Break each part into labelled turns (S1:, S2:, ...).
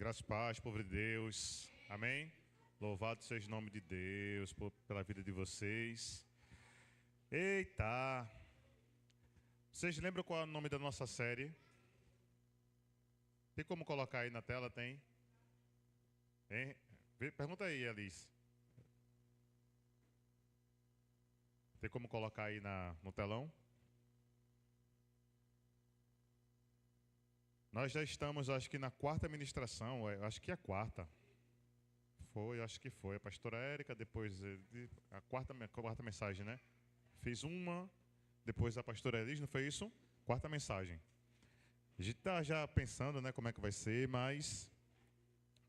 S1: Graças e paz, povo de Deus. Amém? Louvado seja o nome de Deus pela vida de vocês. Eita! Vocês lembram qual é o nome da nossa série? Tem como colocar aí na tela? Tem? Hein? Pergunta aí, Alice. Tem como colocar aí no telão? Nós já estamos, acho que na quarta ministração, acho que é a quarta. Acho que foi. A pastora Érica, depois a quarta mensagem, né? Fiz uma, depois a pastora Elis, não foi isso? Quarta mensagem. A gente está já pensando, né, como é que vai ser, mas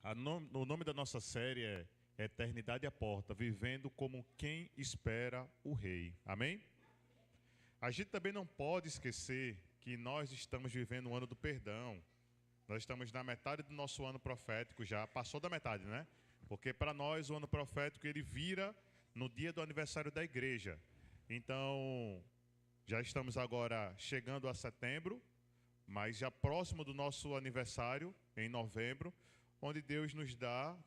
S1: o nome da nossa série é Eternidade à Porta, vivendo como quem espera o Rei. Amém? A gente também não pode esquecer que nós estamos vivendo um ano do perdão. Nós estamos na metade do nosso ano profético já, passou da metade, né? Porque para nós o ano profético ele vira no dia do aniversário da igreja. Então, já estamos agora chegando a setembro, mas já próximo do nosso aniversário, em novembro, onde Deus nos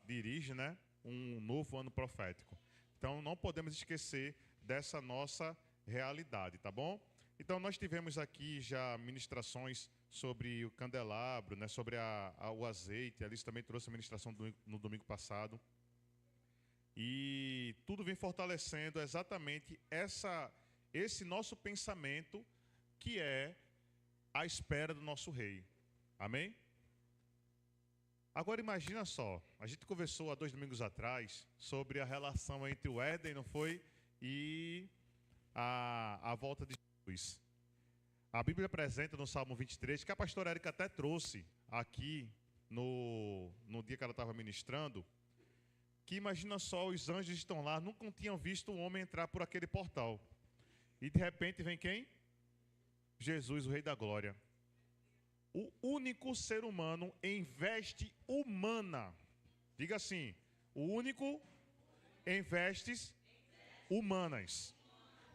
S1: dirige, né, um novo ano profético. Então, não podemos esquecer dessa nossa realidade, tá bom? Então, nós tivemos aqui já ministrações sobre o candelabro, né, sobre o azeite. A Alice também trouxe a ministração no domingo passado. E tudo vem fortalecendo exatamente esse nosso pensamento, que é a espera do nosso rei. Amém? Agora imagina só, a gente conversou há 2 domingos atrás sobre a relação entre o Éden, não foi? E a volta de Jesus. A Bíblia apresenta no Salmo 23, que a pastora Érica até trouxe aqui no dia que ela estava ministrando, que imagina só, os anjos estão lá, nunca tinham visto um homem entrar por aquele portal. E de repente vem quem? Jesus, o Rei da Glória. O único ser humano em veste humana. Diga assim, o único em vestes humanas.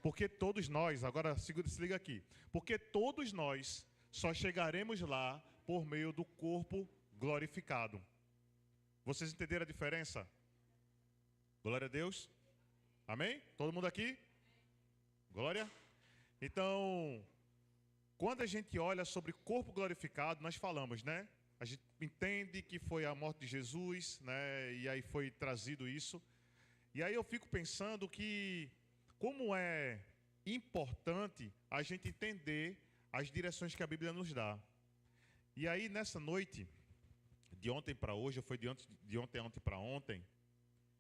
S1: Porque todos nós, agora se liga aqui, porque todos nós só chegaremos lá por meio do corpo glorificado. Vocês entenderam a diferença? Glória a Deus. Amém? Todo mundo aqui? Glória. Então, quando a gente olha sobre corpo glorificado, nós falamos, né? A gente entende que foi a morte de Jesus, né? E aí foi trazido isso. E aí eu fico pensando que como é importante a gente entender as direções que a Bíblia nos dá. E aí nessa noite, de ontem para hoje, ou foi de ontem para ontem,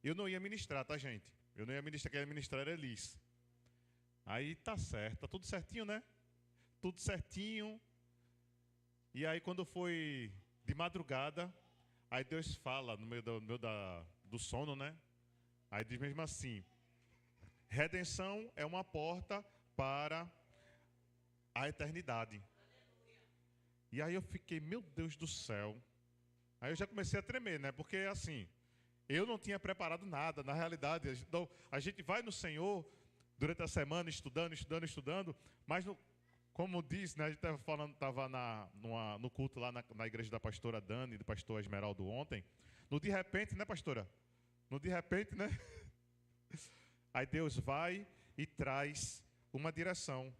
S1: eu não ia ministrar, tá, gente? Eu não ia ministrar, quem ia ministrar era Elis. Aí tá certo, tá tudo certinho, né? Tudo certinho. E aí quando foi de madrugada, aí Deus fala no meio do sono, né? Aí diz mesmo assim: redenção é uma porta para a eternidade. E aí eu fiquei, meu Deus do céu. Aí eu já comecei a tremer, né? Porque assim, eu não tinha preparado nada. Na realidade, a gente vai no Senhor durante a semana estudando, mas como diz, né? A gente estava no culto lá na igreja da pastora Dani e do pastor Esmeraldo ontem. No de repente, né, pastora? No de repente, né? Aí Deus vai e traz uma direção.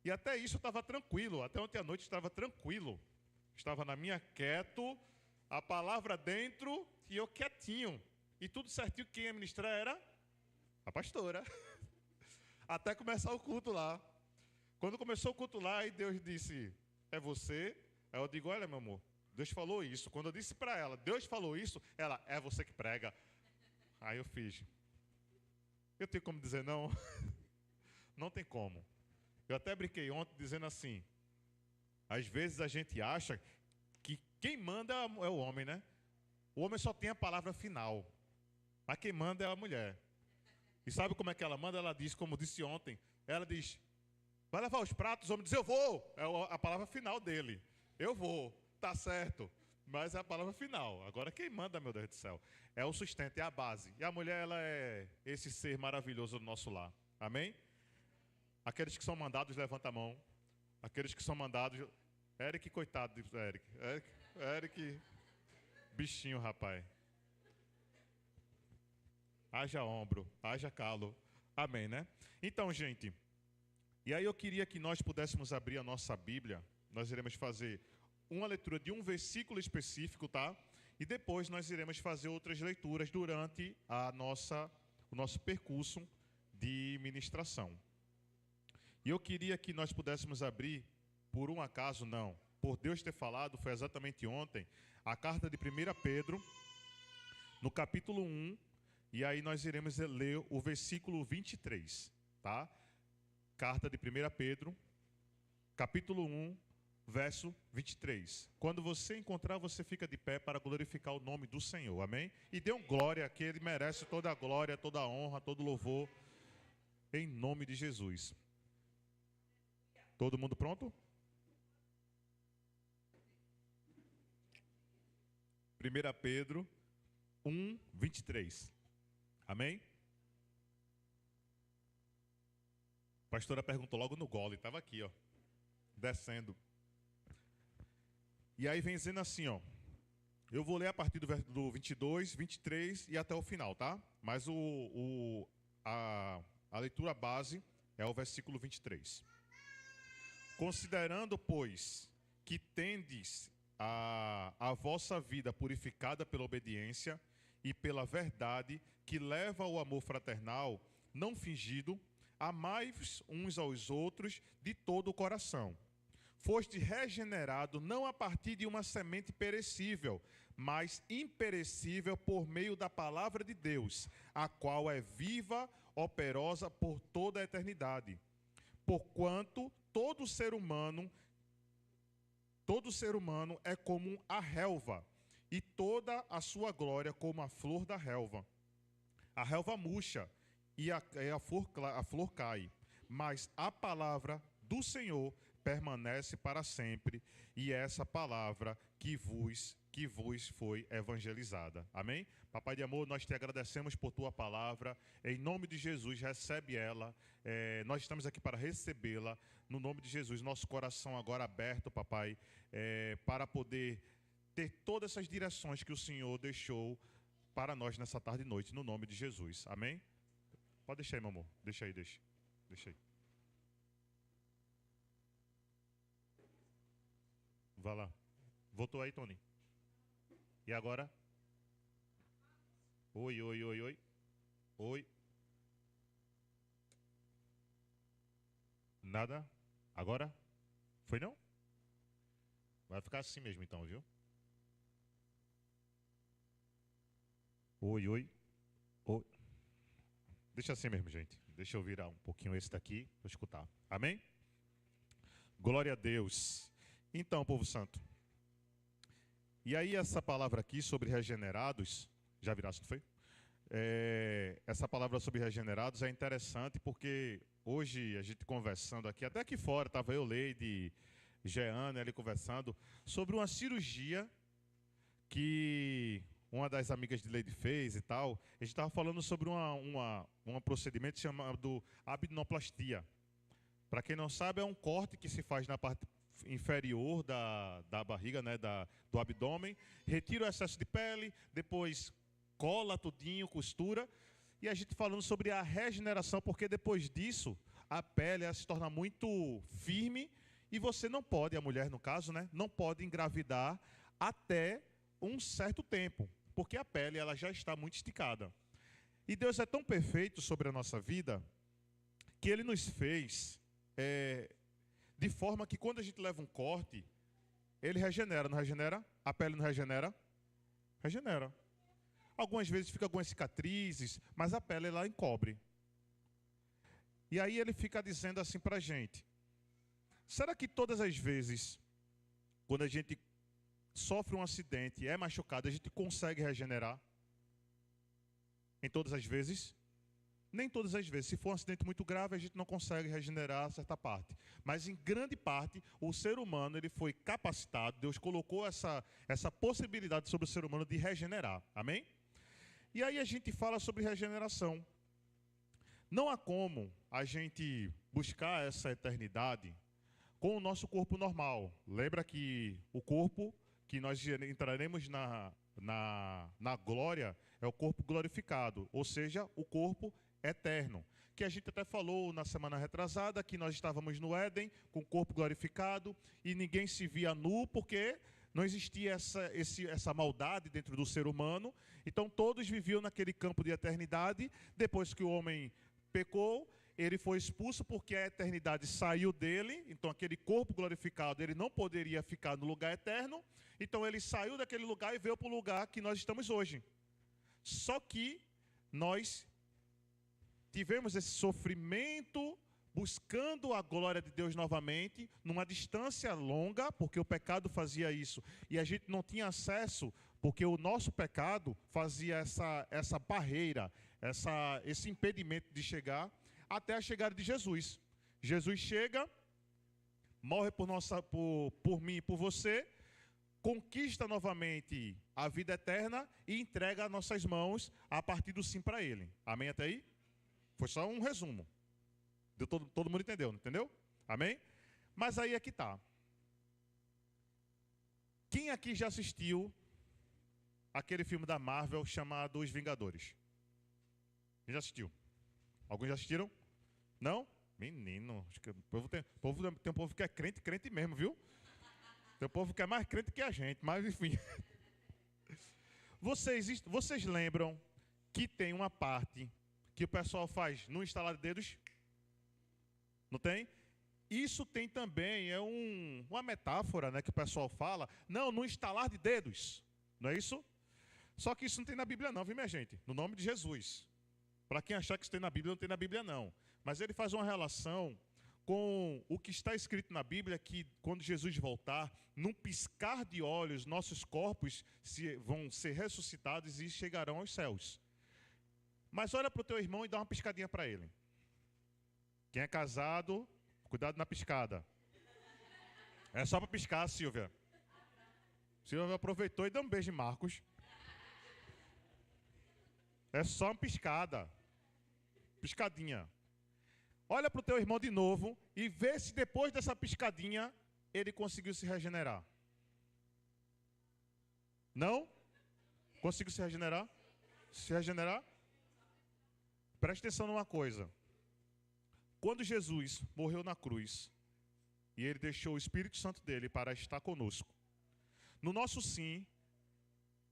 S1: E até isso estava tranquilo. Até ontem à noite estava tranquilo. Estava na minha quieto, a palavra dentro e eu quietinho. E tudo certinho, quem ia ministrar era a pastora. Até começar o culto lá. Quando começou o culto lá, e Deus disse: é você? Aí eu digo: olha, meu amor, Deus falou isso. Quando eu disse para ela, Deus falou isso, ela: é você que prega. Aí eu fiz: eu tenho como dizer não? Não tem como. Eu até brinquei ontem dizendo assim: às vezes a gente acha que quem manda é o homem, né? O homem só tem a palavra final, mas quem manda é a mulher. E sabe como é que ela manda? Ela diz, como disse ontem, ela diz: vai levar os pratos? O homem diz: eu vou. É a palavra final dele. Eu vou, tá certo. Mas é a palavra final. Agora quem manda, meu Deus do céu, é o sustento, é a base. E a mulher, ela é esse ser maravilhoso do nosso lar. Amém? Aqueles que são mandados, levanta a mão. Aqueles que são mandados... Eric, coitado de Eric. Bichinho, rapaz. Haja ombro, haja calo. Amém, né? Então, gente, e aí eu queria que nós pudéssemos abrir a nossa Bíblia. Nós iremos fazer uma leitura de um versículo específico, tá? E depois nós iremos fazer outras leituras durante o nosso percurso de ministração. E eu queria que nós pudéssemos abrir, por um acaso não, por Deus ter falado, foi exatamente ontem, a carta de 1 Pedro, no capítulo 1, e aí nós iremos ler o versículo 23, tá? Carta de 1 Pedro, capítulo 1, verso 23. Quando você encontrar, você fica de pé para glorificar o nome do Senhor, amém? E dê um glória, que Ele merece toda a glória, toda a honra, todo o louvor, em nome de Jesus. Todo mundo pronto? 1 Pedro 1, 23. Amém? A pastora perguntou logo no gole, estava aqui, ó, descendo. E aí vem dizendo assim, ó, eu vou ler a partir do 22, 23 e até o final, tá? Mas a leitura base é o versículo 23. Considerando, pois, que tendes a vossa vida purificada pela obediência e pela verdade que leva ao amor fraternal, não fingido, amai-vos uns aos outros de todo o coração. Foste regenerado não a partir de uma semente perecível, mas imperecível por meio da palavra de Deus, a qual é viva, operosa por toda a eternidade. Porquanto todo ser humano é como a relva, e toda a sua glória como a flor da relva. A relva murcha e a flor cai, mas a palavra do Senhor permanece para sempre, e é essa palavra que vos foi evangelizada. Amém? Papai de amor, nós te agradecemos por tua palavra. Em nome de Jesus, recebe ela. Nós estamos aqui para recebê-la. No nome de Jesus, nosso coração agora aberto, papai, para poder ter todas essas direções que o Senhor deixou para nós nessa tarde e noite, no nome de Jesus. Amém? Pode deixar aí, meu amor. Deixa aí. Vá lá. Voltou aí, Tony. E agora? Oi. Oi. Nada? Agora? Foi não? Vai ficar assim mesmo então, viu? Oi. Deixa assim mesmo, gente. Deixa eu virar um pouquinho esse daqui para escutar. Amém? Glória a Deus. Então, povo santo. E aí essa palavra aqui sobre regenerados, já virasse, não foi? Essa palavra sobre regenerados é interessante porque hoje a gente conversando aqui, até aqui fora, estava eu, Leide, Jeane, ali conversando, sobre uma cirurgia que uma das amigas de Leide fez e tal. A gente estava falando sobre um procedimento chamado abdominoplastia. Para quem não sabe, é um corte que se faz na parte inferior da barriga, né, do abdômen, retira o excesso de pele, depois cola tudinho, costura, e a gente falando sobre a regeneração, porque depois disso, a pele ela se torna muito firme, e você não pode, a mulher no caso, né, não pode engravidar até um certo tempo, porque a pele ela já está muito esticada. E Deus é tão perfeito sobre a nossa vida, que Ele nos fez de forma que quando a gente leva um corte, ele regenera, não regenera? A pele não regenera? Regenera. Algumas vezes fica algumas cicatrizes, mas a pele ela encobre. E aí ele fica dizendo assim para a gente, será que todas as vezes, quando a gente sofre um acidente e é machucado, a gente consegue regenerar? Em todas as vezes? Nem todas as vezes. Se for um acidente muito grave, a gente não consegue regenerar certa parte. Mas, em grande parte, o ser humano ele foi capacitado, Deus colocou essa possibilidade sobre o ser humano de regenerar. Amém? E aí a gente fala sobre regeneração. Não há como a gente buscar essa eternidade com o nosso corpo normal. Lembra que o corpo que nós entraremos na glória é o corpo glorificado, ou seja, o corpo eterno. Que a gente até falou na semana retrasada que nós estávamos no Éden com o corpo glorificado e ninguém se via nu porque não existia essa maldade dentro do ser humano. Então todos viviam naquele campo de eternidade. Depois que o homem pecou, ele foi expulso porque a eternidade saiu dele. Então aquele corpo glorificado, ele não poderia ficar no lugar eterno. Então ele saiu daquele lugar e veio para o lugar que nós estamos hoje. Só que nós tivemos esse sofrimento buscando a glória de Deus novamente, numa distância longa, porque o pecado fazia isso, e a gente não tinha acesso, porque o nosso pecado fazia essa barreira, esse impedimento de chegar, até a chegada de Jesus. Jesus chega, morre por mim e por você, conquista novamente a vida eterna e entrega as nossas mãos a partir do sim para Ele. Amém até aí? Foi só um resumo. Todo mundo entendeu? Amém? Mas aí é que está. Quem aqui já assistiu aquele filme da Marvel chamado Os Vingadores? Quem já assistiu? Alguns já assistiram? Não? Menino, acho que tem um povo que é crente mesmo, viu? Tem um povo que é mais crente que a gente, mas enfim. Vocês lembram que tem uma parte que o pessoal faz no instalar de dedos? Não tem? Isso tem também, uma metáfora, né, que o pessoal fala. Não, no instalar de dedos. Não é isso? Só que isso não tem na Bíblia não, viu, minha gente? No nome de Jesus. Para quem achar que isso tem na Bíblia, não tem na Bíblia não. Mas ele faz uma relação com o que está escrito na Bíblia, que quando Jesus voltar, num piscar de olhos, nossos corpos vão ser ressuscitados e chegarão aos céus. Mas olha para o teu irmão e dá uma piscadinha para ele. Quem é casado, cuidado na piscada. É só para piscar, Silvia. Silvia aproveitou e deu um beijo em Marcos. É só uma piscada. Piscadinha. Olha para o teu irmão de novo e vê se depois dessa piscadinha ele conseguiu se regenerar. Não? Conseguiu se regenerar? Se regenerar? Preste atenção numa coisa. Quando Jesus morreu na cruz e ele deixou o Espírito Santo dele para estar conosco, no nosso sim,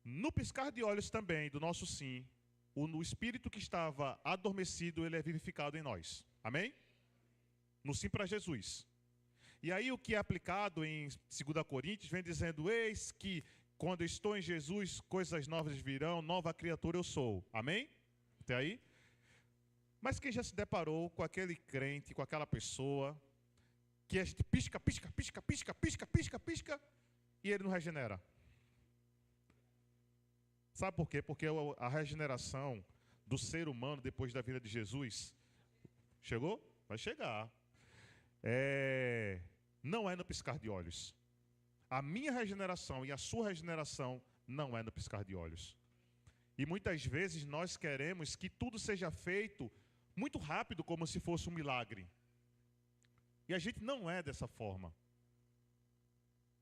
S1: no piscar de olhos também do nosso sim, o Espírito que estava adormecido, ele é vivificado em nós. Amém? No sim para Jesus. E aí o que é aplicado em 2 Coríntios vem dizendo: eis que quando eu estou em Jesus, coisas novas virão, nova criatura eu sou. Amém? Até aí? Mas quem já se deparou com aquele crente, com aquela pessoa, que a gente pisca, e ele não regenera? Sabe por quê? Porque a regeneração do ser humano depois da vida de Jesus, chegou? Vai chegar. Não é no piscar de olhos. A minha regeneração e a sua regeneração não é no piscar de olhos. E muitas vezes nós queremos que tudo seja feito muito rápido, como se fosse um milagre. E a gente não é dessa forma.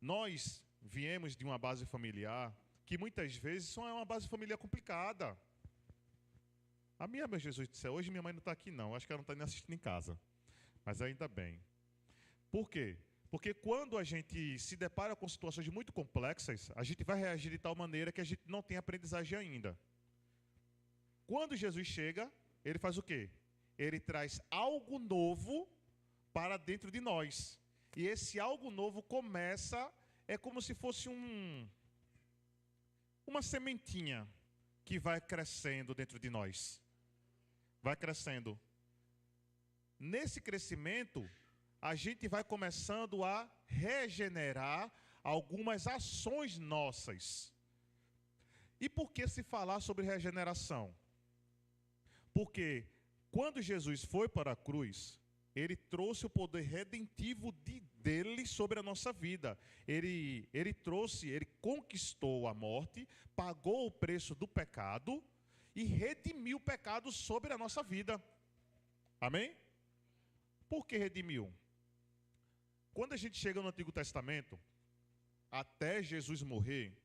S1: Nós viemos de uma base familiar que muitas vezes só é uma base familiar complicada. A minha, meu Jesus do céu, hoje minha mãe não está aqui não, acho que ela não está nem assistindo em casa. Mas ainda bem. Por quê? Porque quando a gente se depara com situações muito complexas, a gente vai reagir de tal maneira que a gente não tem aprendizagem ainda. Quando Jesus chega, ele faz o quê? Ele traz algo novo para dentro de nós. E esse algo novo começa, é como se fosse uma sementinha que vai crescendo dentro de nós. Vai crescendo. Nesse crescimento, a gente vai começando a regenerar algumas ações nossas. E por que se falar sobre regeneração? Porque quando Jesus foi para a cruz, ele trouxe o poder redentivo dele sobre a nossa vida. Ele conquistou a morte, pagou o preço do pecado e redimiu o pecado sobre a nossa vida. Amém? Por que redimiu? Quando a gente chega no Antigo Testamento, até Jesus morrer,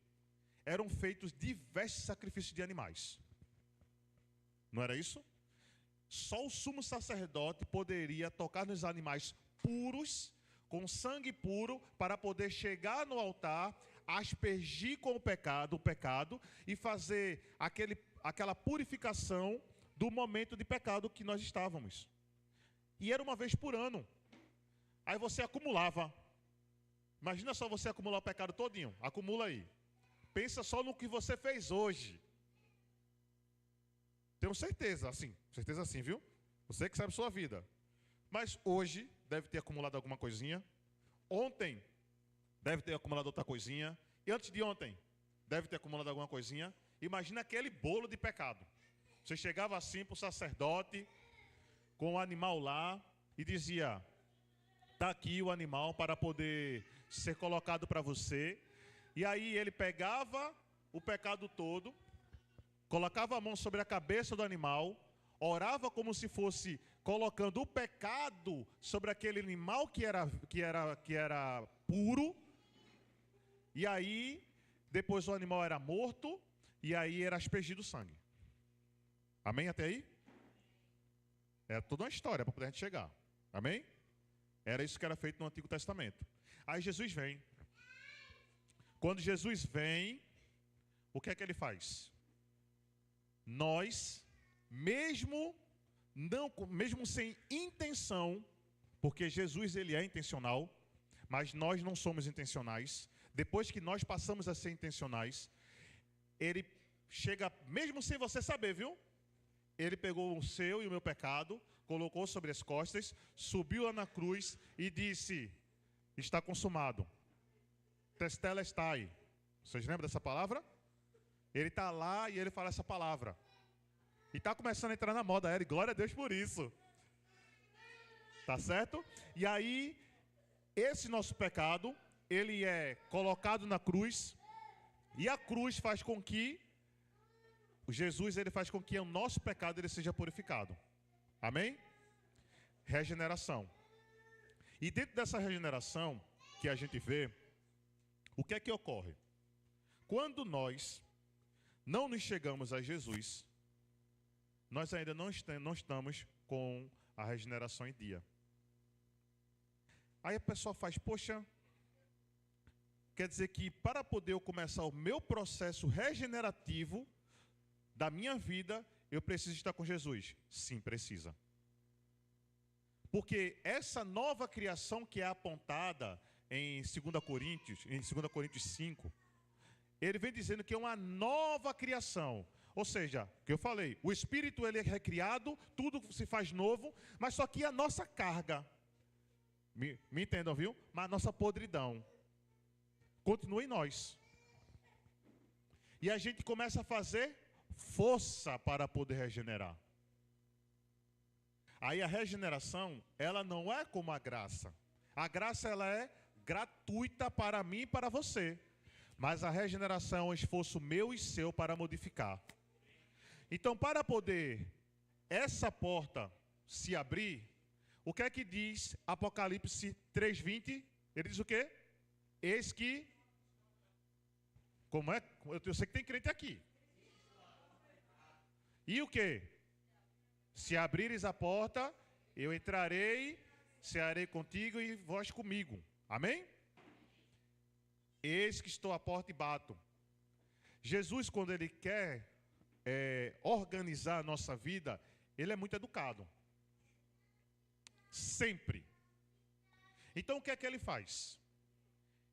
S1: eram feitos diversos sacrifícios de animais. Não era isso? Só o sumo sacerdote poderia tocar nos animais puros, com sangue puro, para poder chegar no altar, aspergir com o pecado e fazer aquela purificação do momento de pecado que nós estávamos. E era uma vez por ano. Aí você acumulava. Imagina só você acumular o pecado todinho. Acumula aí. Pensa só no que você fez hoje. Tenho certeza assim, viu? Você que sabe a sua vida. Mas hoje deve ter acumulado alguma coisinha. Ontem deve ter acumulado outra coisinha. E antes de ontem deve ter acumulado alguma coisinha. Imagina aquele bolo de pecado. Você chegava assim para o sacerdote, com o animal lá, e dizia: está aqui o animal para poder ser colocado para você. E aí ele pegava o pecado todo, colocava a mão sobre a cabeça do animal, orava como se fosse colocando o pecado sobre aquele animal que era puro. E aí, depois o animal era morto, e aí era aspergido sangue. Amém até aí? É toda uma história para poder a gente chegar. Amém? Era isso que era feito no Antigo Testamento. Aí Jesus vem. Quando Jesus vem, o que é que ele faz? Nós, mesmo sem intenção, porque Jesus ele é intencional, mas nós não somos intencionais. Depois que nós passamos a ser intencionais, ele chega, mesmo sem você saber, viu? Ele pegou o seu e o meu pecado, colocou sobre as costas, subiu lá na cruz e disse: está consumado. Tetelestai. Vocês lembram dessa palavra? Ele está lá e ele fala essa palavra. E está começando a entrar na moda, e glória a Deus por isso. Tá certo? E aí, esse nosso pecado, ele é colocado na cruz, e a cruz faz com que Jesus, ele faz com que o nosso pecado ele seja purificado. Amém? Regeneração. E dentro dessa regeneração que a gente vê, o que é que ocorre? Quando nós não nos chegamos a Jesus, nós ainda não estamos com a regeneração em dia. Aí a pessoa faz: poxa, quer dizer que para poder eu começar o meu processo regenerativo da minha vida, eu preciso estar com Jesus? Sim, precisa. Porque essa nova criação que é apontada em 2 Coríntios 5, ele vem dizendo que é uma nova criação. Ou seja, o que eu falei, o Espírito ele é recriado, tudo se faz novo, mas só que a nossa carga, me entendam, viu? Mas a nossa podridão continua em nós. E a gente começa a fazer força para poder regenerar. Aí a regeneração, ela não é como a graça. A graça, ela é gratuita para mim e para você. Mas a regeneração é um esforço meu e seu para modificar. Então, para poder essa porta se abrir, o que é que diz Apocalipse 3:20? Ele diz o quê? Eis que... Como é? Eu sei que tem crente aqui. E o quê? Se abrires a porta, eu entrarei, cearei contigo e vós comigo. Amém? Eis que estou à porta e bato. Jesus, quando ele quer organizar a nossa vida, ele é muito educado. Sempre. Então o que é que ele faz?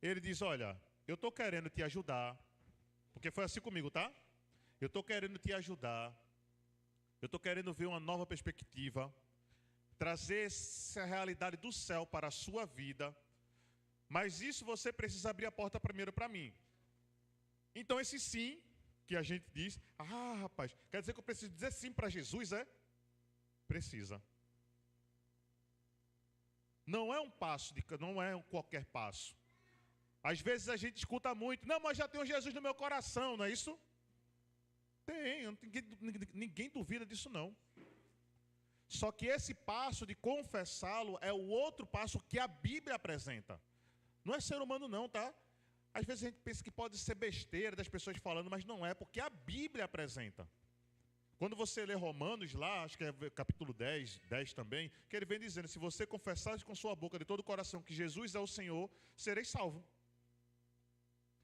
S1: Ele diz: olha, eu estou querendo te ajudar, porque foi assim comigo, tá? Eu estou querendo te ajudar. Eu estou querendo ver uma nova perspectiva, trazer essa realidade do céu para a sua vida, mas isso você precisa abrir a porta primeiro para mim. Então esse sim, que a gente diz: ah, rapaz, quer dizer que eu preciso dizer sim para Jesus, é? Precisa. Não é um passo, não é um qualquer passo. Às vezes a gente escuta muito: não, mas já tenho Jesus no meu coração, não é isso? Tem, ninguém duvida disso não. Só que esse passo de confessá-lo é o outro passo que a Bíblia apresenta. Não é ser humano não, tá? Às vezes a gente pensa que pode ser besteira das pessoas falando, mas não é, porque a Bíblia apresenta. Quando você lê Romanos lá, acho que é capítulo 10 também, que ele vem dizendo, se você confessar com sua boca de todo o coração que Jesus é o Senhor, sereis salvo.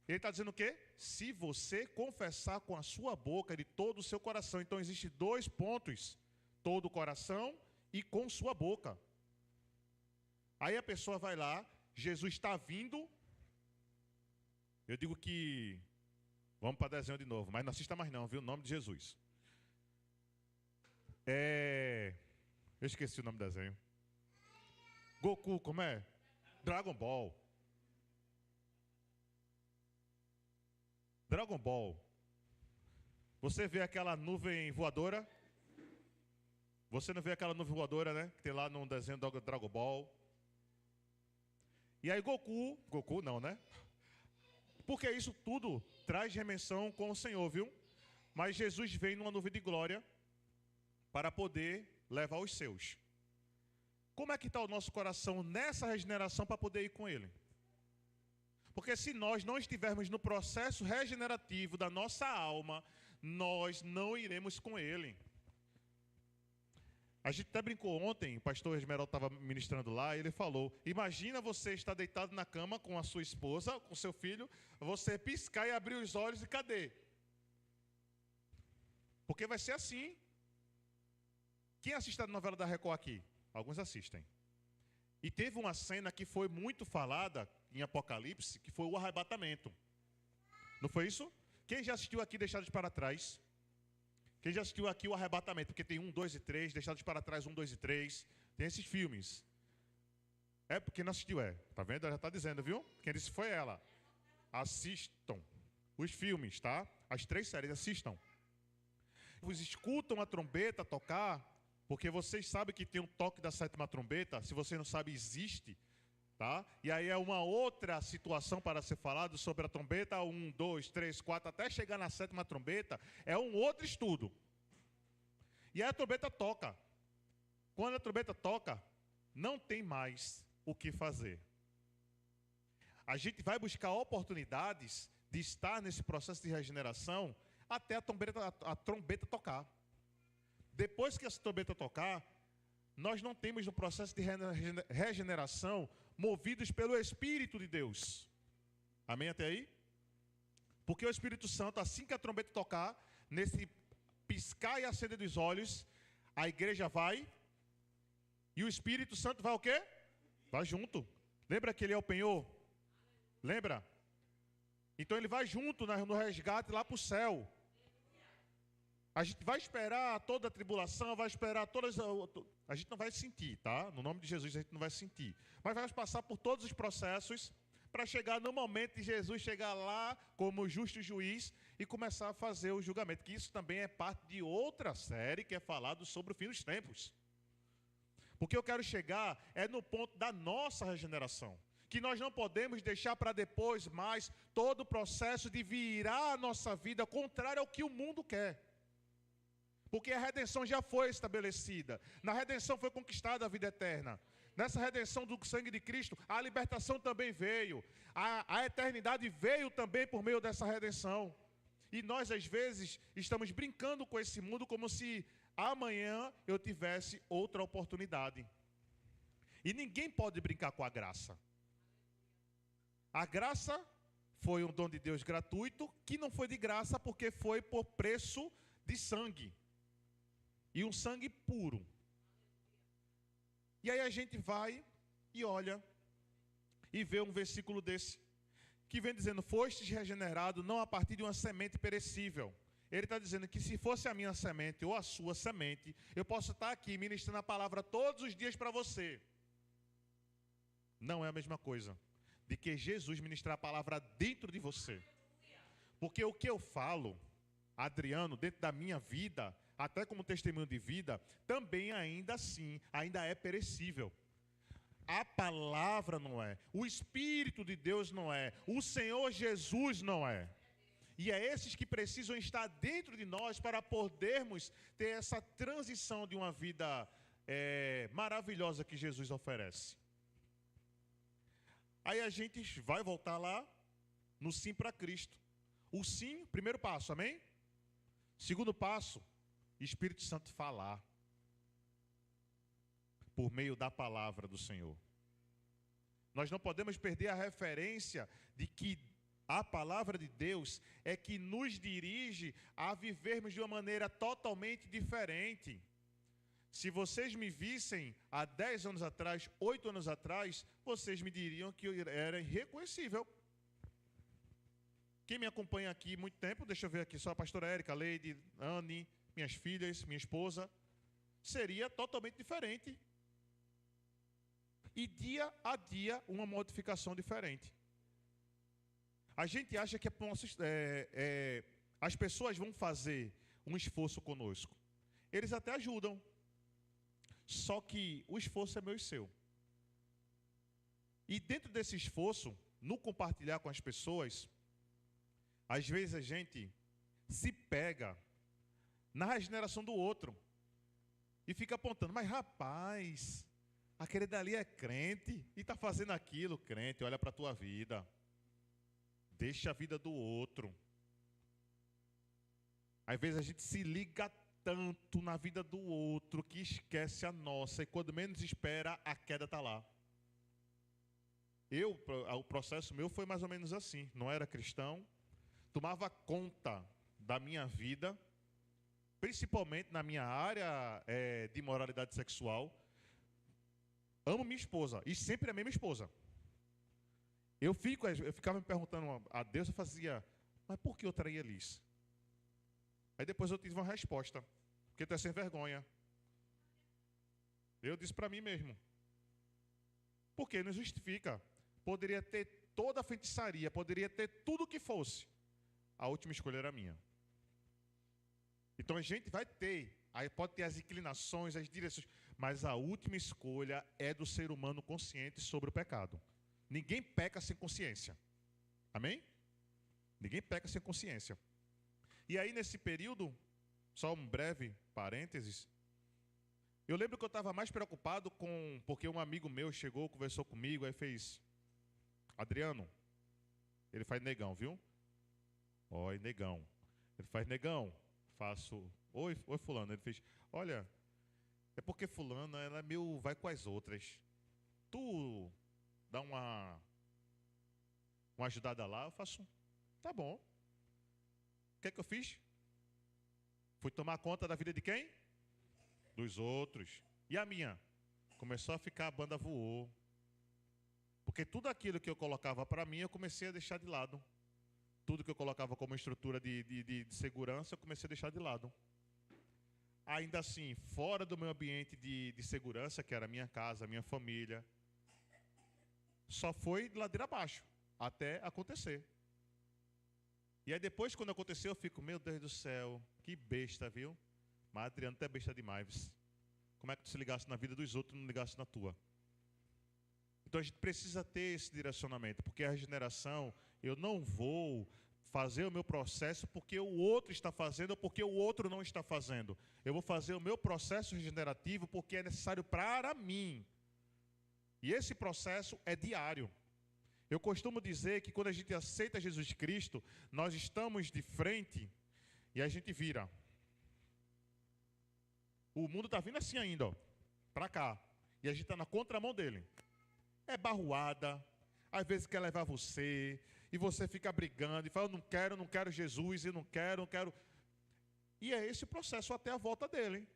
S1: Ele está dizendo o quê? Se você confessar com a sua boca de todo o seu coração. Então existem 2 pontos, todo o coração e com sua boca. Aí a pessoa vai lá, Jesus está vindo. Eu digo que, vamos para desenho de novo, mas não assista mais não, viu? Em nome de Jesus. Eu esqueci o nome do desenho. Goku, como é? Dragon Ball. Dragon Ball. Você vê aquela nuvem voadora? Você não vê aquela nuvem voadora, né? Que tem lá no desenho do Dragon Ball. E aí Goku não, né? Porque isso tudo traz remensão com o Senhor, viu? Mas Jesus vem numa nuvem de glória para poder levar os seus. Como é que está o nosso coração nessa regeneração para poder ir com Ele? Porque se nós não estivermos no processo regenerativo da nossa alma, nós não iremos com Ele. A gente até brincou ontem, o pastor Esmeralda estava ministrando lá, e ele falou, imagina você estar deitado na cama com a sua esposa, com seu filho, você piscar e abrir os olhos e cadê? Porque vai ser assim. Quem assiste a novela da Record aqui? Alguns assistem. E teve uma cena que foi muito falada em Apocalipse, que foi o arrebatamento. Não foi isso? Quem já assistiu aqui Deixados para Trás? Quem já assistiu aqui o arrebatamento? Porque tem 1, 2 e 3, Deixados para Trás 1, 2 e 3. Tem esses filmes. É porque não assistiu, é. Tá vendo? Ela já está dizendo, viu? Quem disse foi ela. Assistam os filmes, tá? As 3 séries, assistam. Vocês escutam a trombeta tocar, porque vocês sabem que tem um toque da 7ª trombeta. Se você não sabe, existe. Tá? E aí é uma outra situação para ser falado sobre a trombeta 1, 2, 3, 4, até chegar na 7ª trombeta, é um outro estudo. E aí a trombeta toca. Quando a trombeta toca, não tem mais o que fazer. A gente vai buscar oportunidades de estar nesse processo de regeneração até a trombeta tocar. Depois que essa trombeta tocar, nós não temos no processo de regeneração movidos pelo Espírito de Deus. Amém até aí? Porque o Espírito Santo, assim que a trombeta tocar, nesse piscar e acender dos olhos, a igreja vai e o Espírito Santo vai o quê? Vai junto. Lembra que ele é o penhor? Lembra? Então ele vai junto no resgate lá para o céu. A gente vai esperar toda a tribulação, vai esperar todas... A gente não vai sentir, tá? No nome de Jesus a gente não vai sentir. Mas vai passar por todos os processos para chegar no momento de Jesus chegar lá como justo juiz e começar a fazer o julgamento. Que isso também é parte de outra série que é falado sobre o fim dos tempos. Porque eu quero chegar é no ponto da nossa regeneração. Que nós não podemos deixar para depois mais todo o processo de virar a nossa vida contrário ao que o mundo quer. Porque a redenção já foi estabelecida. Na redenção foi conquistada a vida eterna. Nessa redenção do sangue de Cristo, a libertação também veio. A eternidade veio também por meio dessa redenção. E nós, às vezes, estamos brincando com esse mundo como se amanhã eu tivesse outra oportunidade. E ninguém pode brincar com a graça. A graça foi um dom de Deus gratuito, que não foi de graça porque foi por preço de sangue. E um sangue puro. E aí a gente vai e olha e vê um versículo desse, que vem dizendo, fostes regenerado não a partir de uma semente perecível. Ele está dizendo que se fosse a minha semente ou a sua semente, eu posso estar aqui ministrando a palavra todos os dias para você. Não é a mesma coisa de que Jesus ministrar a palavra dentro de você. Porque o que eu falo, Adriano, dentro da minha vida, até como testemunho de vida, também ainda assim, ainda é perecível. A palavra não é, o Espírito de Deus não é, o Senhor Jesus não é. E é esses que precisam estar dentro de nós para podermos ter essa transição de uma vida maravilhosa que Jesus oferece. Aí a gente vai voltar lá no sim para Cristo. O sim, primeiro passo, amém? Segundo passo, Espírito Santo falar por meio da palavra do Senhor. Nós não podemos perder a referência de que a palavra de Deus é que nos dirige a vivermos de uma maneira totalmente diferente. Se vocês me vissem há 10 anos atrás, 8 anos atrás, vocês me diriam que eu era irreconhecível. Quem me acompanha aqui há muito tempo, deixa eu ver aqui, só a pastora Érica, Leide, Anne, minhas filhas, minha esposa, seria totalmente diferente. E dia a dia, uma modificação diferente. A gente acha que as pessoas vão fazer um esforço conosco. Eles até ajudam. Só que o esforço é meu e seu. E dentro desse esforço, no compartilhar com as pessoas, às vezes a gente se pega na regeneração do outro e fica apontando, mas rapaz, aquele dali é crente e está fazendo aquilo. Crente, olha para a tua vida. Deixa a vida do outro. Às vezes a gente se liga tanto na vida do outro que esquece a nossa. E quando menos espera, a queda está lá. O processo meu foi mais ou menos assim. Não era cristão. Tomava conta da minha vida, principalmente na minha área de moralidade sexual. Amo minha esposa e sempre amei minha esposa. Eu ficava me perguntando a Deus, eu fazia, mas por que eu traía Liz? Aí depois eu tive uma resposta, porque tu é sem vergonha. Eu disse para mim mesmo, porque não justifica. Poderia ter toda a feitiçaria, poderia ter tudo o que fosse. A última escolha era minha. Então a gente vai ter, aí pode ter as inclinações, as direções, mas a última escolha é do ser humano consciente sobre o pecado. Ninguém peca sem consciência. Amém? Ninguém peca sem consciência. E aí nesse período, só um breve parênteses, eu lembro que eu estava mais preocupado porque um amigo meu chegou, conversou comigo, aí fez, Adriano, ele faz negão, viu? Oi, negão. Ele faz negão. Faço, oi fulano. Ele fez, olha, é porque fulano, ela é meio, vai com as outras. Tu dá uma ajudada lá, eu faço, tá bom. O que é que eu fiz? Fui tomar conta da vida de quem? Dos outros. E a minha? Começou a ficar, a banda voou. Porque tudo aquilo que eu colocava para mim, eu comecei a deixar de lado. Tudo que eu colocava como estrutura de segurança, eu comecei a deixar de lado. Ainda assim, fora do meu ambiente de segurança, que era a minha casa, a minha família, só foi de ladeira abaixo, até acontecer. E aí depois, quando aconteceu, eu fico, meu Deus do céu, que besta, viu? Mas Adriano, tu é besta demais. Como é que tu se ligasse na vida dos outros e não ligasse na tua? Então a gente precisa ter esse direcionamento, porque a regeneração, eu não vou fazer o meu processo porque o outro está fazendo ou porque o outro não está fazendo. Eu vou fazer o meu processo regenerativo porque é necessário para mim. E esse processo é diário. Eu costumo dizer que quando a gente aceita Jesus Cristo, nós estamos de frente e a gente vira. O mundo está vindo assim ainda, para cá. E a gente está na contramão dele. É barroada, às vezes quer levar você, e você fica brigando, e fala, eu não quero Jesus, eu não quero. E é esse o processo até a volta dele.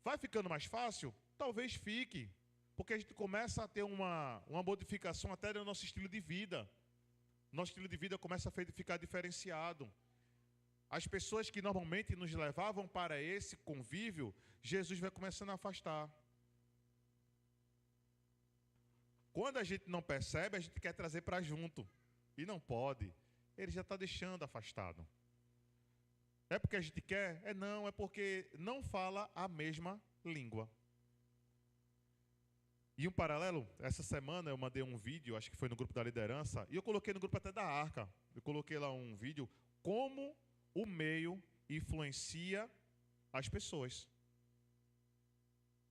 S1: Vai ficando mais fácil? Talvez fique, porque a gente começa a ter uma modificação até no nosso estilo de vida. Nosso estilo de vida começa a ficar diferenciado. As pessoas que normalmente nos levavam para esse convívio, Jesus vai começando a afastar. Quando a gente não percebe, a gente quer trazer para junto. E não pode. Ele já está deixando afastado. É porque a gente quer? Não, é porque não fala a mesma língua. E um paralelo, essa semana eu mandei um vídeo, acho que foi no grupo da liderança, e eu coloquei no grupo até da Arca. Eu coloquei lá um vídeo, como o meio influencia as pessoas.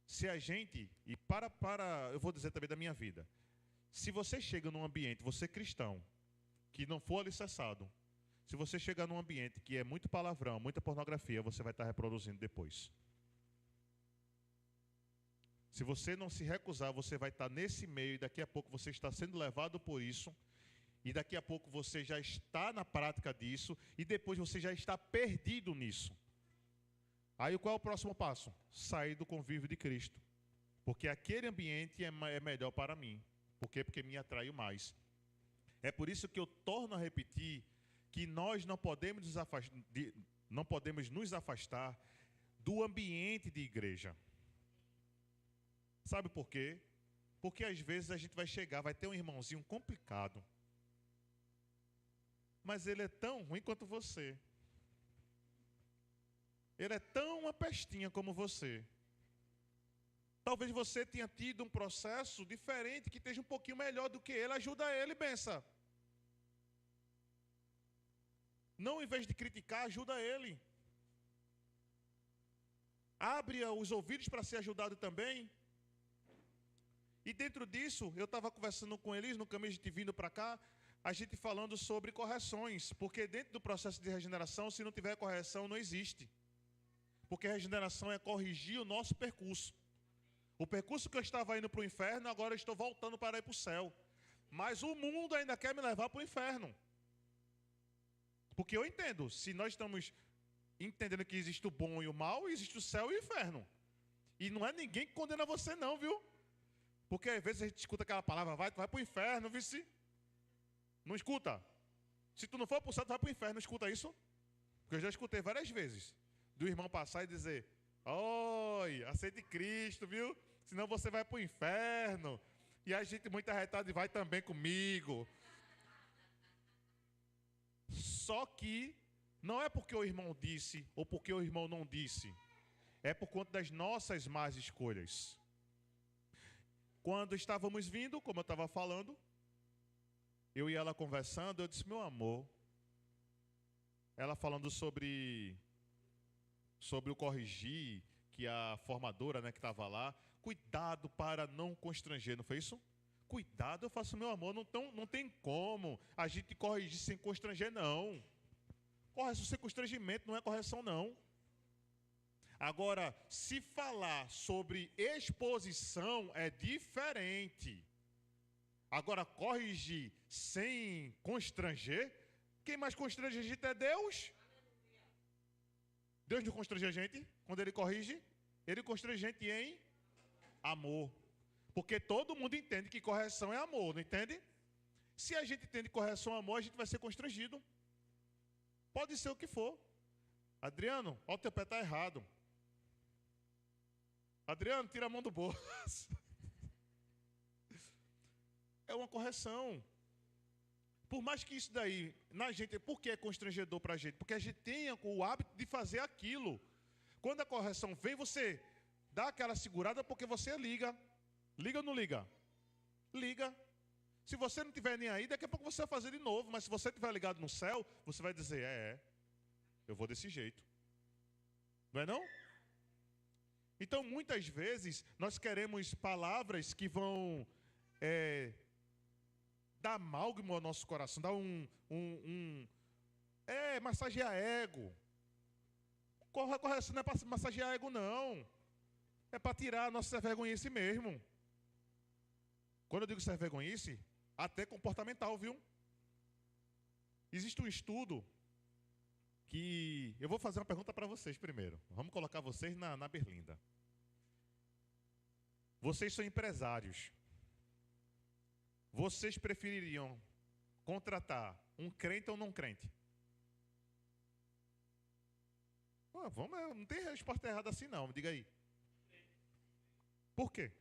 S1: Se a gente, e eu vou dizer também da minha vida, se você chega num ambiente, você é cristão, que não for alicerçado, se você chegar num ambiente que é muito palavrão, muita pornografia, você vai estar reproduzindo depois. Se você não se recusar, você vai estar nesse meio e daqui a pouco você está sendo levado por isso. E daqui a pouco você já está na prática disso e depois você já está perdido nisso. Aí qual é o próximo passo? Sair do convívio de Cristo. Porque aquele ambiente é melhor para mim. Por quê? Porque me atrai mais. É por isso que eu torno a repetir que nós não podemos nos afastar do ambiente de igreja. Sabe por quê? Porque às vezes a gente vai chegar, vai ter um irmãozinho complicado. Mas ele é tão ruim quanto você. Ele é tão uma pestinha como você. Talvez você tenha tido um processo diferente, que esteja um pouquinho melhor do que ele. Ajuda ele, benção. Não, em vez de criticar, ajuda ele. Abre os ouvidos para ser ajudado também. E dentro disso, eu estava conversando com eles no caminho, a gente vindo para cá, a gente falando sobre correções. Porque dentro do processo de regeneração, se não tiver correção, não existe. Porque a regeneração é corrigir o nosso percurso. O percurso que eu estava indo para o inferno, agora eu estou voltando para ir para o céu. Mas o mundo ainda quer me levar para o inferno. Porque eu entendo, se nós estamos entendendo que existe o bom e o mal, existe o céu e o inferno. E não é ninguém que condena você não, viu? Porque às vezes a gente escuta aquela palavra, tu vai para o inferno, vice. Não escuta. Se tu não for para o céu, tu vai para o inferno, não escuta isso? Porque eu já escutei várias vezes do irmão passar e dizer, oi, aceite Cristo, viu? Senão você vai para o inferno. E a gente muito arretado e vai também comigo. Só que não é porque o irmão disse ou porque o irmão não disse. É por conta das nossas más escolhas. Quando estávamos vindo, como eu estava falando, eu e ela conversando, eu disse, meu amor, ela falando sobre o corrigir, que a formadora, né, que estava lá, cuidado para não constranger, não foi isso? Cuidado, eu faço, meu amor, não tem como a gente corrigir sem constranger, não. Correção sem constrangimento não é correção, não. Agora, se falar sobre exposição é diferente. Agora, corrigir sem constranger, quem mais constrange a gente é Deus. Deus não constrange a gente quando Ele corrige. Ele constrange a gente em amor. Porque todo mundo entende que correção é amor, não entende? Se a gente entende correção é amor, a gente vai ser constrangido. Pode ser o que for. Adriano, ó, o teu pé está errado. Adriano, tira a mão do bolso. É uma correção. Por mais que isso daí, na gente, por que é constrangedor para a gente? Porque a gente tem o hábito de fazer aquilo. Quando a correção vem, você dá aquela segurada porque você liga. Liga ou não liga? Liga. Se você não estiver nem aí, daqui a pouco você vai fazer de novo. Mas se você estiver ligado no céu, você vai dizer, eu vou desse jeito. Não é não? Então, muitas vezes, nós queremos palavras que vão dar amálgama ao nosso coração, dar massagear ego. Correção não é para massagear ego, não. É para tirar a nossa vergonhice mesmo. Quando eu digo ser vergonhice, até comportamental, viu? Existe um estudo que... Eu vou fazer uma pergunta para vocês primeiro. Vamos colocar vocês na berlinda. Vocês são empresários. Vocês prefeririam contratar um crente ou não crente? Não tem resposta errada assim não, diga aí. Por quê?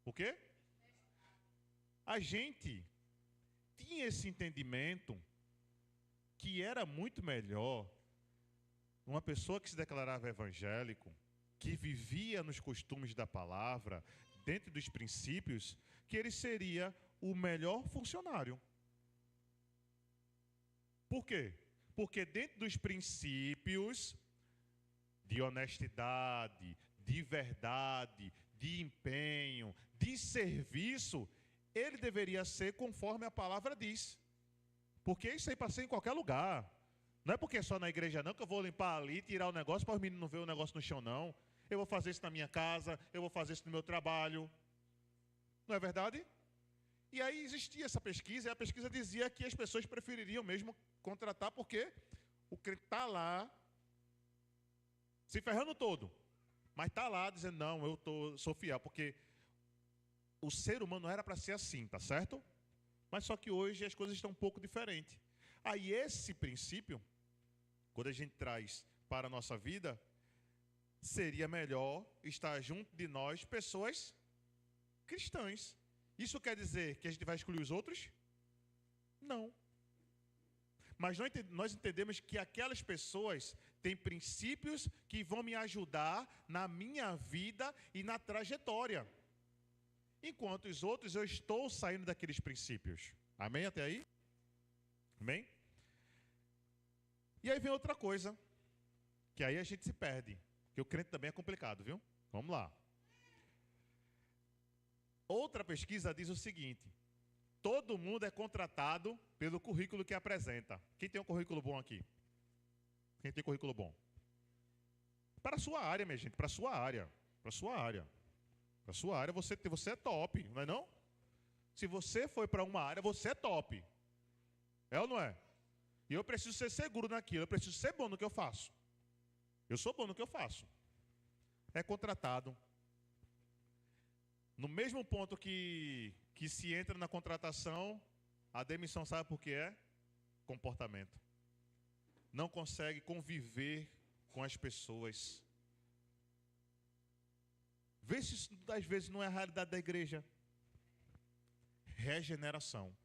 S1: O quê? A gente tinha esse entendimento que era muito melhor uma pessoa que se declarava evangélico, que vivia nos costumes da palavra, dentro dos princípios, que ele seria o melhor funcionário. Por quê? Porque dentro dos princípios de honestidade, de verdade, de empenho, de serviço, ele deveria ser conforme a palavra diz. Porque isso aí passa em qualquer lugar. Não é porque é só na igreja não que eu vou limpar ali, tirar o negócio para os meninos não verem o negócio no chão não. Eu vou fazer isso na minha casa, eu vou fazer isso no meu trabalho. Não é verdade? E aí existia essa pesquisa, e a pesquisa dizia que as pessoas prefeririam mesmo contratar, porque o crente está lá, se ferrando todo, mas está lá dizendo, não, sou fiel, porque o ser humano era para ser assim, tá certo? Mas só que hoje as coisas estão um pouco diferentes. Aí esse princípio, quando a gente traz para a nossa vida, seria melhor estar junto de nós pessoas cristãs. Isso quer dizer que a gente vai excluir os outros? Não. Mas nós entendemos que aquelas pessoas têm princípios que vão me ajudar na minha vida e na trajetória. Enquanto os outros, eu estou saindo daqueles princípios. Amém até aí? Amém? E aí vem outra coisa, que aí a gente se perde. Porque o crente também é complicado, viu? Vamos lá. Outra pesquisa diz o seguinte: todo mundo é contratado pelo currículo que apresenta. Quem tem um currículo bom aqui? Quem tem currículo bom? Para a sua área, minha gente, para a sua área. Para a sua área. Para a sua área você é top, não é não? Se você foi para uma área, você é top. É ou não é? E eu preciso ser seguro naquilo, eu preciso ser bom no que eu faço. Eu sou bom no que eu faço. É contratado. No mesmo ponto que se entra na contratação, a demissão sabe por que é? Comportamento. Não consegue conviver com as pessoas. Vê se isso às vezes não é a realidade da igreja. Regeneração.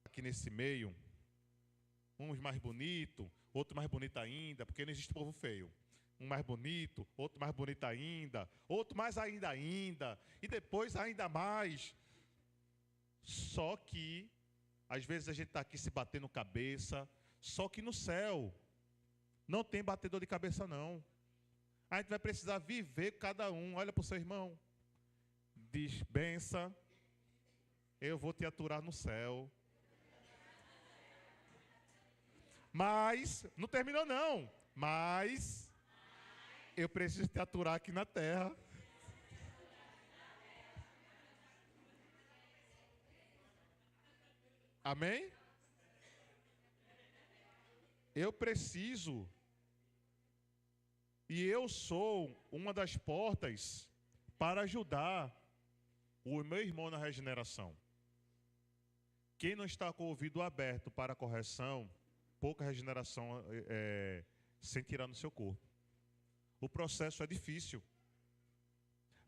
S1: Aqui nesse meio, uns mais bonito, outro mais bonito ainda, porque não existe povo feio. Um mais bonito, outro mais bonito ainda, outro mais ainda, e depois ainda mais. Só que, às vezes a gente está aqui se batendo cabeça, só que no céu não tem batedor de cabeça não. A gente vai precisar viver cada um. Olha para o seu irmão. Diz, bença, eu vou te aturar no céu. Mas, não terminou não, mas eu preciso te aturar aqui na terra. Amém? Eu preciso. E eu sou uma das portas para ajudar o meu irmão na regeneração. Quem não está com o ouvido aberto para a correção, pouca regeneração sentirá no seu corpo. O processo é difícil.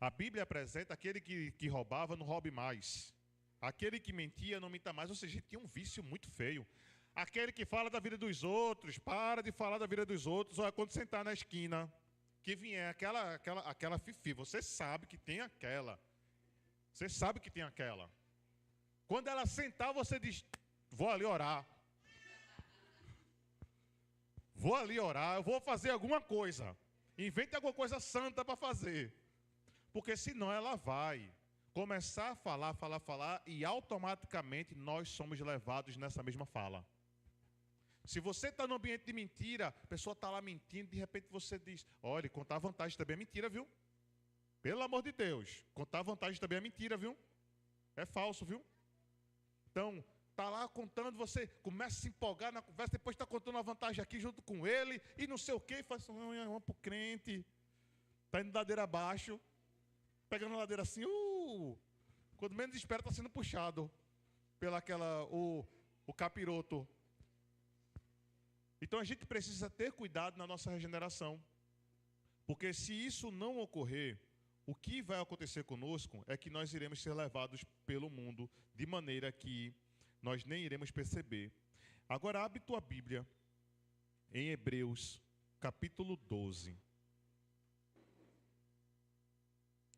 S1: A Bíblia apresenta aquele que roubava, não roube mais. Aquele que mentia, não minta mais. Ou seja, tinha um vício muito feio. Aquele que fala da vida dos outros, para de falar da vida dos outros. Olha, quando sentar na esquina, que vier aquela fifi, você sabe que tem aquela. Você sabe que tem aquela. Quando ela sentar, você diz, vou ali orar. Vou ali orar, eu vou fazer alguma coisa. Invente alguma coisa santa para fazer. Porque senão ela vai começar a falar, e automaticamente nós somos levados nessa mesma fala. Se você está no ambiente de mentira, a pessoa está lá mentindo, de repente você diz, olha, contar vantagem também é mentira, viu? Pelo amor de Deus, contar vantagem também é mentira, viu? É falso, viu? Então, está lá contando, você começa a se empolgar na conversa, depois está contando uma vantagem aqui junto com ele, e não sei o quê, e faz assim, vamos para o crente, está indo ladeira abaixo, pegando a ladeira assim, quando menos espera está sendo puxado o capiroto. Então a gente precisa ter cuidado na nossa regeneração, porque se isso não ocorrer, o que vai acontecer conosco é que nós iremos ser levados pelo mundo de maneira que nós nem iremos perceber. Agora abre tua Bíblia em Hebreus capítulo 12.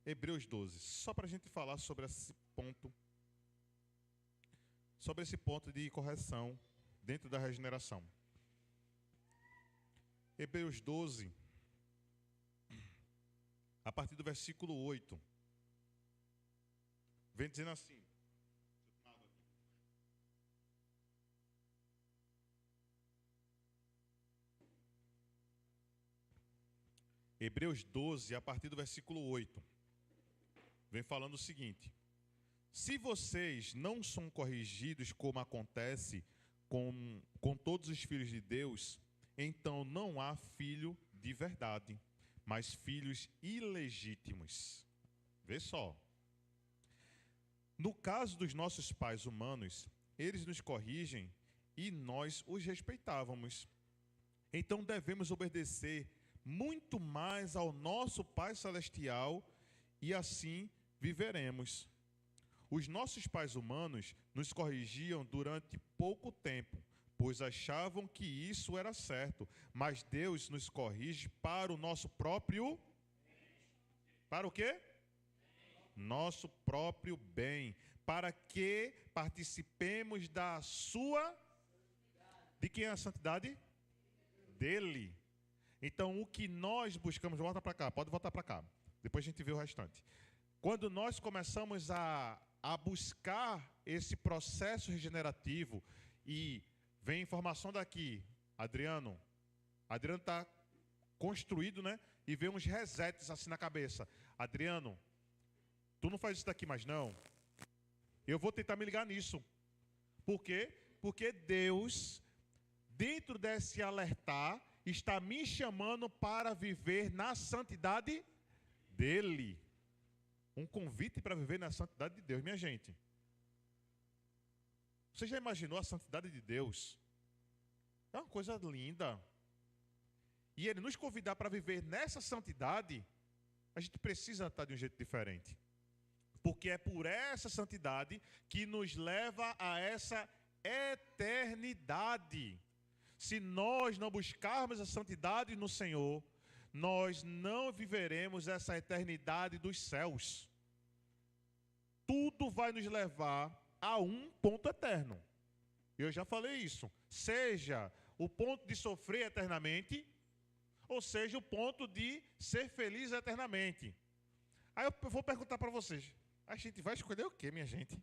S1: Hebreus 12, só para a gente falar sobre esse ponto de correção dentro da regeneração. Hebreus 12, a partir do versículo 8. vem dizendo assim. Hebreus 12, a partir do versículo 8, vem falando o seguinte: se vocês não são corrigidos como acontece com todos os filhos de Deus, então não há filho de verdade, mas filhos ilegítimos. Vê só. No caso dos nossos pais humanos, eles nos corrigem e nós os respeitávamos. Então devemos obedecer muito mais ao nosso Pai Celestial e assim viveremos. Os nossos pais humanos nos corrigiam durante pouco tempo, pois achavam que isso era certo, mas Deus nos corrige para o nosso próprio... Para o quê? Nosso próprio bem, para que participemos da sua... De quem é a santidade? Dele. Então, o que nós buscamos... Volta para cá, pode voltar para cá. Depois a gente vê o restante. Quando nós começamos a buscar esse processo regenerativo, e vem informação daqui, Adriano está construído, né? E vem uns resets assim na cabeça. Adriano, tu não faz isso daqui mais não. Eu vou tentar me ligar nisso. Por quê? Porque Deus, dentro desse alertar, está me chamando para viver na santidade dele. Um convite para viver na santidade de Deus, minha gente. Você já imaginou a santidade de Deus? É uma coisa linda. E Ele nos convidar para viver nessa santidade, a gente precisa estar de um jeito diferente. Porque é por essa santidade que nos leva a essa eternidade. Se nós não buscarmos a santidade no Senhor, nós não viveremos essa eternidade dos céus. Tudo vai nos levar a um ponto eterno. Eu já falei isso. Seja o ponto de sofrer eternamente, ou seja o ponto de ser feliz eternamente. Aí eu vou perguntar para vocês, a gente vai escolher o quê, minha gente?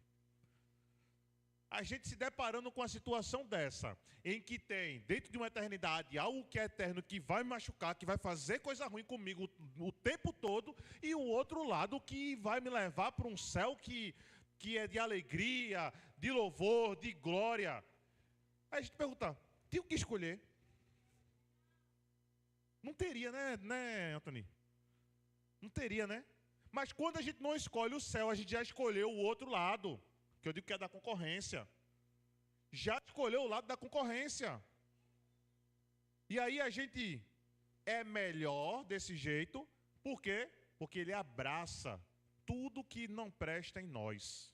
S1: A gente se deparando com a situação dessa, em que tem, dentro de uma eternidade, algo que é eterno, que vai me machucar, que vai fazer coisa ruim comigo o tempo todo, e o outro lado que vai me levar para um céu que é de alegria, de louvor, de glória. Aí a gente pergunta, tem o que escolher? Não teria, né, Anthony? Não teria, né? Mas quando a gente não escolhe o céu, a gente já escolheu o outro lado, que eu digo que é da concorrência. Já escolheu o lado da concorrência. E aí a gente é melhor desse jeito, por quê? Porque ele abraça tudo que não presta em nós.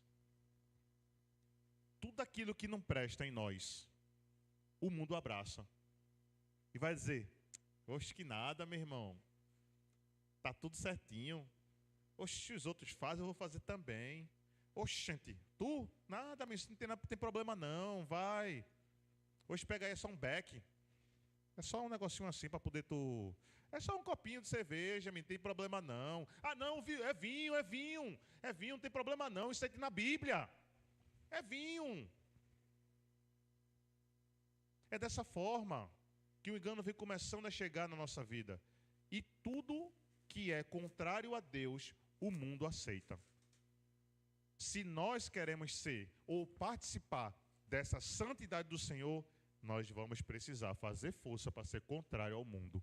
S1: Tudo aquilo que não presta em nós, o mundo abraça. E vai dizer, oxe, que nada, meu irmão. Tá tudo certinho. Oxe, os outros fazem, eu vou fazer também. Oxente, tu? Nada, mas não tem problema não, vai. Hoje pega aí, é só um beck. É só um negocinho assim para poder tu... É só um copinho de cerveja, não tem problema não. Ah não, é vinho. É vinho, não tem problema não, isso aí tem na Bíblia. É vinho. É dessa forma que o engano vem começando a chegar na nossa vida. E tudo que é contrário a Deus, o mundo aceita. Se nós queremos ser ou participar dessa santidade do Senhor, nós vamos precisar fazer força para ser contrário ao mundo.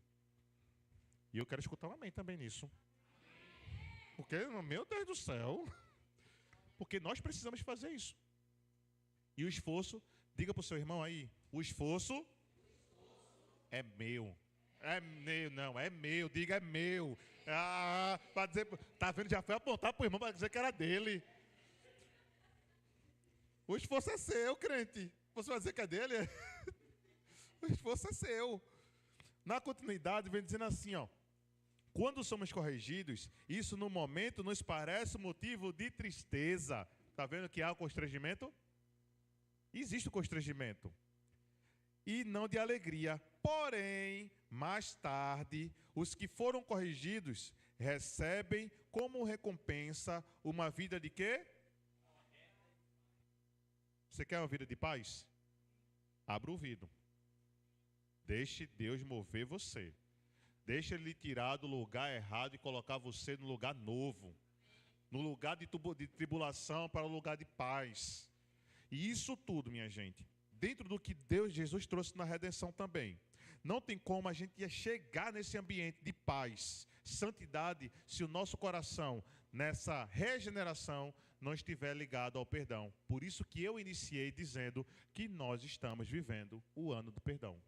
S1: E eu quero escutar um amém também nisso. Porque, meu Deus do céu, porque nós precisamos fazer isso. E o esforço, diga para o seu irmão aí, o esforço é meu. É meu, não, é meu, diga é meu. Ah, para dizer, tá vendo, já foi apontar para o irmão para dizer que era dele. O esforço é seu, crente. Você vai dizer que é dele? O esforço é seu. Na continuidade, vem dizendo assim, ó. Quando somos corrigidos, isso no momento nos parece motivo de tristeza. Está vendo que há o constrangimento? Existe o constrangimento. E não de alegria. Porém, mais tarde, os que foram corrigidos recebem como recompensa uma vida de quê? Você quer uma vida de paz? Abra o ouvido. Deixe Deus mover você. Deixe Ele lhe tirar do lugar errado e colocar você no lugar novo. No lugar de tribulação para o lugar de paz. E isso tudo, minha gente, dentro do que Jesus trouxe na redenção também. Não tem como a gente ia chegar nesse ambiente de paz, santidade, se o nosso coração, nessa regeneração, não estiver ligado ao perdão. Por isso que eu iniciei dizendo que nós estamos vivendo o ano do perdão.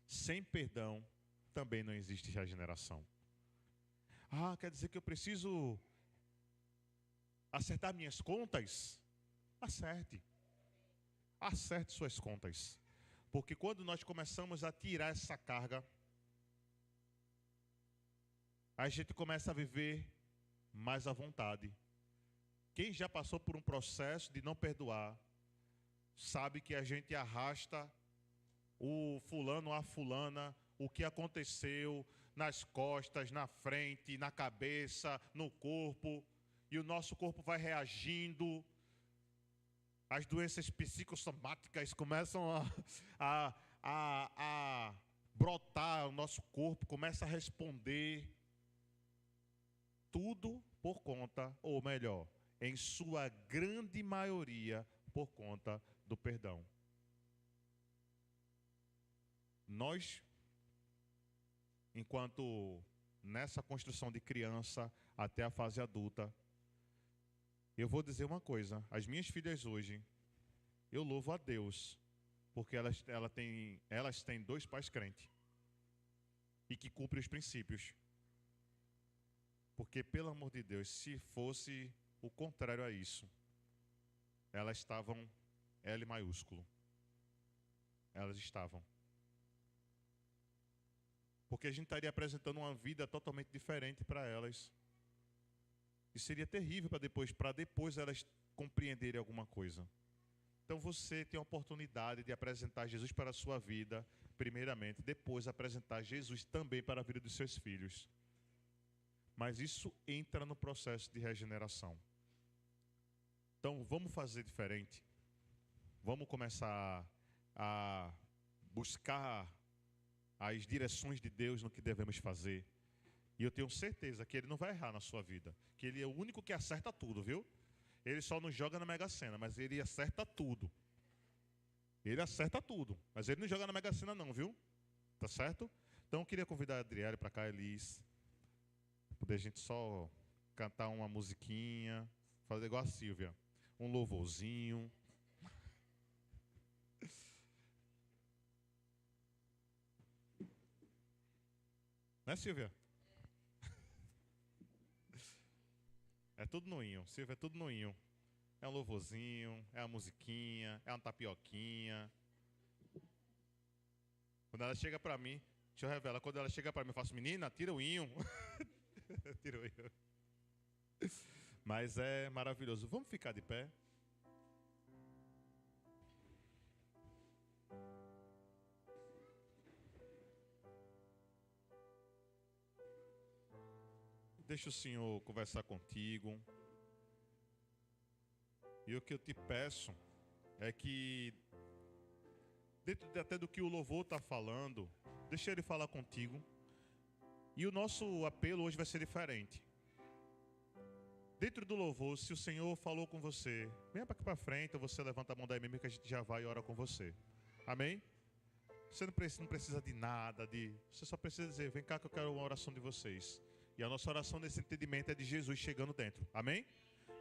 S1: Sem perdão, também não existe regeneração. Ah, quer dizer que eu preciso acertar minhas contas? Acerte. Acerte suas contas. Porque quando nós começamos a tirar essa carga, a gente começa a viver mais à vontade. Quem já passou por um processo de não perdoar, sabe que a gente arrasta o fulano, a fulana, o que aconteceu nas costas, na frente, na cabeça, no corpo, e o nosso corpo vai reagindo. As doenças psicossomáticas começam a brotar, o nosso corpo começa a responder. Tudo por conta, ou melhor, em sua grande maioria, por conta do perdão. Nós, enquanto nessa construção de criança até a fase adulta, eu vou dizer uma coisa, as minhas filhas hoje, eu louvo a Deus, porque elas têm 2 pais crentes e que cumprem os princípios. Porque, pelo amor de Deus, se fosse o contrário a isso, elas estavam L maiúsculo. Elas estavam. Porque a gente estaria apresentando uma vida totalmente diferente para elas. E seria terrível para depois elas compreenderem alguma coisa. Então você tem a oportunidade de apresentar Jesus para a sua vida, primeiramente, depois apresentar Jesus também para a vida dos seus filhos. Mas isso entra no processo de regeneração. Então vamos fazer diferente. Vamos começar a buscar as direções de Deus no que devemos fazer. E eu tenho certeza que Ele não vai errar na sua vida. Que Ele é o único que acerta tudo, viu? Ele só não joga na Mega Sena, mas Ele acerta tudo. Ele acerta tudo, mas Ele não joga na Mega Sena não, viu? Tá certo? Então eu queria convidar a Adriele para cá, Elis. Poder a gente só cantar uma musiquinha, fazer igual a Silvia. Um louvorzinho. Né, Silvia? É tudo no inho, Silvia, é tudo no inho. É um louvorzinho, é uma musiquinha, é uma tapioquinha. Quando ela chega pra mim, deixa eu revelar, quando ela chega pra mim, eu faço, menina, tira o inho. Tira o inho. Mas é maravilhoso. Vamos ficar de pé? Deixa o Senhor conversar contigo. E o que eu te peço é que, dentro até do que o louvor está falando, deixa ele falar contigo. E o nosso apelo hoje vai ser diferente. Dentro do louvor, se o Senhor falou com você, venha para aqui para frente, ou você levanta a mão daí mesmo que a gente já vai e ora com você. Amém? Você não precisa de nada, você só precisa dizer, vem cá que eu quero uma oração de vocês. E a nossa oração nesse entendimento é de Jesus chegando dentro. Amém?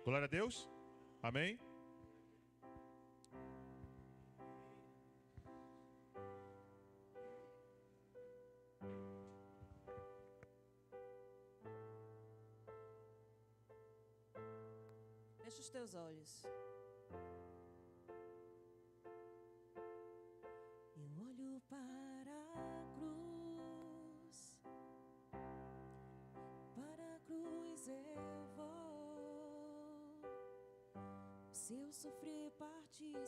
S1: Glória a Deus. Amém?
S2: Fecha os teus olhos. Eu olho para a cruz eu vou. Se eu sofrer, partir.